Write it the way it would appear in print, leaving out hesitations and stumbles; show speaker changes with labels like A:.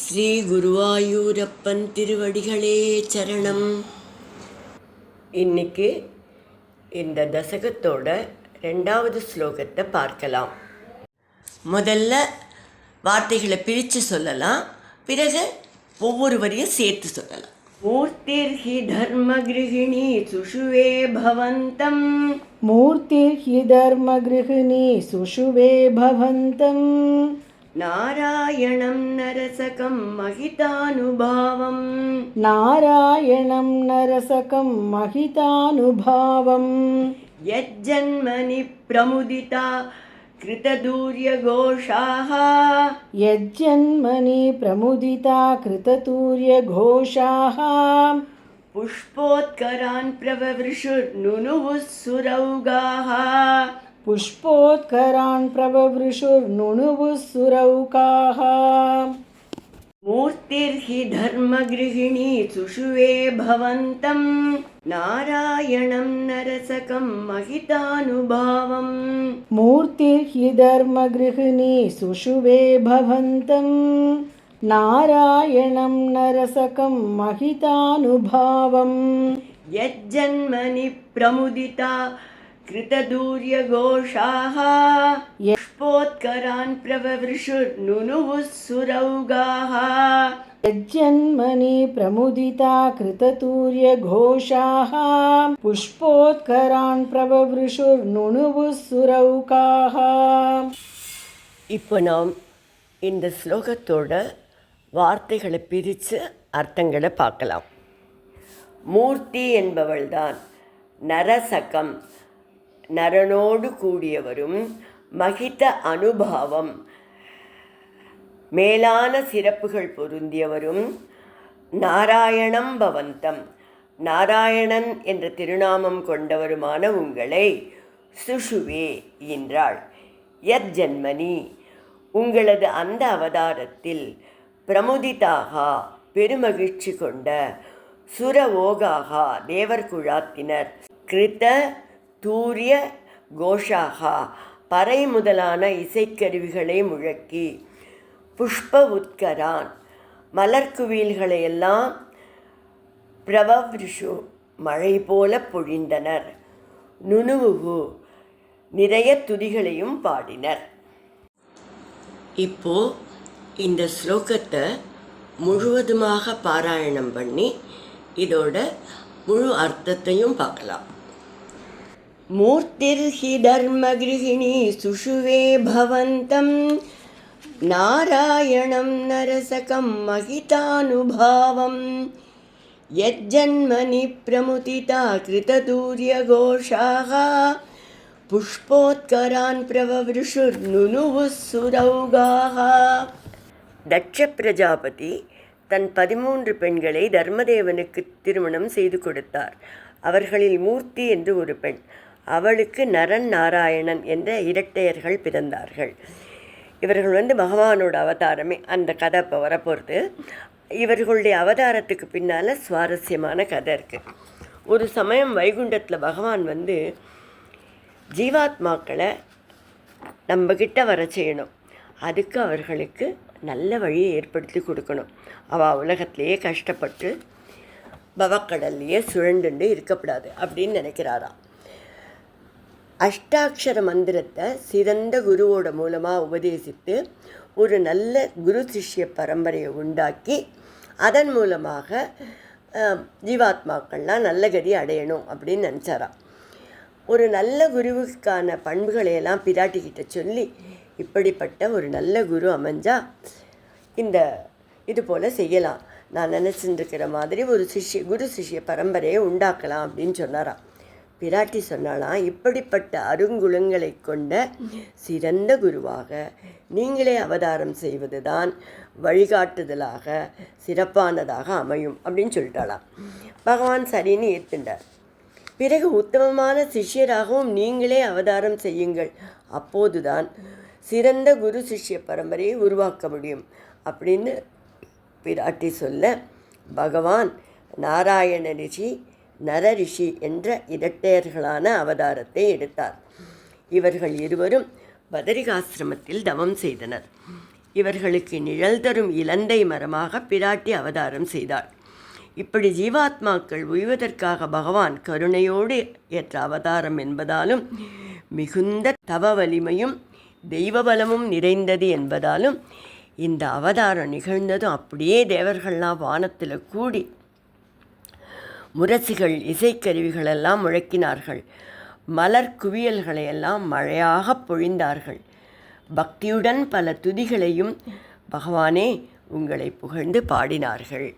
A: ஸ்ரீ குருவாயூரப்பன் திருவடிகளே சரணம். இன்னைக்கு இந்த தசகத்தோட 2வது ஸ்லோகத்தை பார்க்கலாம். முதல்ல வார்த்தைகளை பிரித்து சொல்லலாம், பிறகு ஒவ்வொரு வரியும் சேர்த்து சொல்லலாம். மூர்த்திர்ஹி தர்மகிருஹிணி சுஷுவே பவந்தம்.
B: மூர்த்திர்ஹி தர்மகிருஹிணி சுஷுவே பவந்தம்.
A: நாராயணம் நரசகம் மகிதானுபாவம்.
B: நாராயணம் நரசகம் மகிதானுபாவம்.
A: யஜ்ஜன்மனி பிரமுதிதா கிருததூர்யகோஷாः.
B: யஜ்ஜன்மனி பிரமுதிதா கிருததூர்யகோஷாः.
A: புஷ்போத்கரான் பிரவவிருஷுர்நுனுவுः சுரௌகாः.
B: புஷ்போத்கரான் பிரவவிருஷுர்நுனுவுः சுரௌகாः.
A: மூர்த்திர்ஹி தர்மகிருஹிணி சுஷுவே பவந்தம். நாராயணம் நரசகம் மகிதானுபாவம்.
B: மூர்த்திர்ஹி தர்மகிருஹிணி சுஷுவே பவந்தம். நாராயணம் நரசகம் மகிதானுபாவம்.
A: யஜ்ஜன்மனி பிரமுதிதா கிருததூர்யகோஷாः. புஷ்போத்கரான் பிரவவிருஷுர்நுனுவுः சுரௌகாः.
B: यज्जन्मनि प्रमुदिता कृततूर्यघोषाः. पुष्पोत्करान् प्रववृषुर्नुनुवुः सुरौकाः.
A: இப்போ நாம் இந்த ஸ்லோகத்தோட வார்த்தைகளை பிரித்து அர்த்தங்களை பார்க்கலாம். மூர்த்தி என்பவள்தான் நரசகம், நரனோடு கூடியவரும், மகித அனுபாவம், மேலான சிறப்புகள் பொருந்தியவரும், நாராயணம் பவந்தம், நாராயணன் என்ற திருநாமம் கொண்டவருமான உங்களை சுஷுவே என்றாள். யஜ்ஜன்மனி, உங்களது அந்த அவதாரத்தில், பிரமுதிதாகா, பெருமகிழ்ச்சி கொண்ட, சுரவோகாகா, தேவர் குழாத்தினர், கிருத தூரிய கோஷாகா, பறை முதலான இசைக்கருவிகளை முழக்கி, புஷ்ப உத்கரான், மலர்குவியல்களையெல்லாம், பிரவவ்ருஷு, மழை போல பொழிந்தனர், நுனுவுகு, நிறைய துதிகளையும் பாடினர். இப்போ இந்த ஸ்லோகத்தை முழுவதுமாக பாராயணம் பண்ணி இதோட முழு அர்த்தத்தையும் பார்க்கலாம். மூர்த்திர்ஹி தர்மகிருஹிணி சுஷுவே பவந்தம். நாராயணம் நரசகம் மகிதானுபாவம். யஜ்ஜன்மனி பிரமுதிதா கிருததூர்யகோஷாः. புஷ்போத்கரான் பிரவவிருஷுர்நுனுவுः சுரௌகாः. தட்ச பிரஜாபதி தன் 13 பெண்களை தர்மதேவனுக்கு திருமணம் செய்து கொடுத்தார். அவர்களில் மூர்த்தி என்று ஒரு பெண், அவளுக்கு நரன் நாராயணன் என்ற இரட்டையர்கள் பிறந்தார்கள். இவர்கள் பகவானோட அவதாரமே. அந்த கதை இப்போ வரப்போகிறது. இவர்களுடைய அவதாரத்துக்கு பின்னால் சுவாரஸ்யமான கதை இருக்குது. ஒரு சமயம் வைகுண்டத்தில் பகவான் ஜீவாத்மாக்களை நம்மக்கிட்ட வர செய்யணும். அதுக்கு அவர்களுக்கு நல்ல வழியை ஏற்படுத்தி கொடுக்கணும். அவள் உலகத்திலேயே கஷ்டப்பட்டு பவக்கடல்லையே சுழண்டுண்டு இருக்கக்கூடாது அப்படின்னு நினைக்கிறாராம். அஷ்டாட்சர மந்திரத்தை சிறந்த குருவோட மூலமாக உபதேசித்து ஒரு நல்ல குரு சிஷ்ய பரம்பரையை உண்டாக்கி அதன் மூலமாக ஜீவாத்மாக்கள்லாம் நல்ல கதி அடையணும் அப்படின்னு நினச்சாராம். ஒரு நல்ல குருவுக்கான பண்புகளையெல்லாம் பிராட்டிக்கிட்ட சொல்லி, இப்படிப்பட்ட ஒரு நல்ல குரு அமைஞ்சா இது போல் செய்யலாம், நான் நினச்சிருக்கிற மாதிரி ஒரு குரு சிஷ்ய பரம்பரையை உண்டாக்கலாம் அப்படின்னு சொன்னாராம். பிராட்டி சொன்னாலாம், இப்படிப்பட்ட அருங்குணங்களை கொண்ட சிறந்த குருவாக நீங்களே அவதாரம் செய்வது தான் வழிகாட்டுதலாக சிறப்பானதாக அமையும் அப்படின்னு சொல்லிட்டாலாம். பகவான் சரின்னு ஏற்றுண்டார். பிறகு உத்தமமான சிஷ்யராகவும் நீங்களே அவதாரம் செய்யுங்கள், அப்போதுதான் சிறந்த குரு சிஷ்ய பரம்பரையை உருவாக்க முடியும் அப்படின்னு பிராட்டி சொல்ல, பகவான் நாராயண ரிஷி, நர ரிஷி என்ற இரட்டையர்களான அவதாரத்தை எடுத்தார். இவர்கள் இருவரும் பதரிகாசிரமத்தில் தவம் செய்தனர். இவர்களுக்கு நிழல் தரும் இலந்தை மரமாக பிராட்டி அவதாரம் செய்தாள். இப்படி ஜீவாத்மாக்கள் உய்வதற்காக பகவான் கருணையோடு ஏற்ற அவதாரம் என்பதாலும் மிகுந்த தவ வலிமையும் தெய்வ பலமும் நிறைந்தது என்பதாலும் இந்த அவதாரம் நிகழ்ந்ததும் அப்படியே தேவர்கள்லாம் வானத்தில் கூடி முரசுகள் இசைக்கருவிகளெல்லாம் முழக்கினார்கள். மலர் குவியல்களையெல்லாம் மழையாக பொழிந்தார்கள். பக்தியுடன் பல துதிகளையும் பகவானே உங்களை புகழ்ந்து பாடினார்கள்.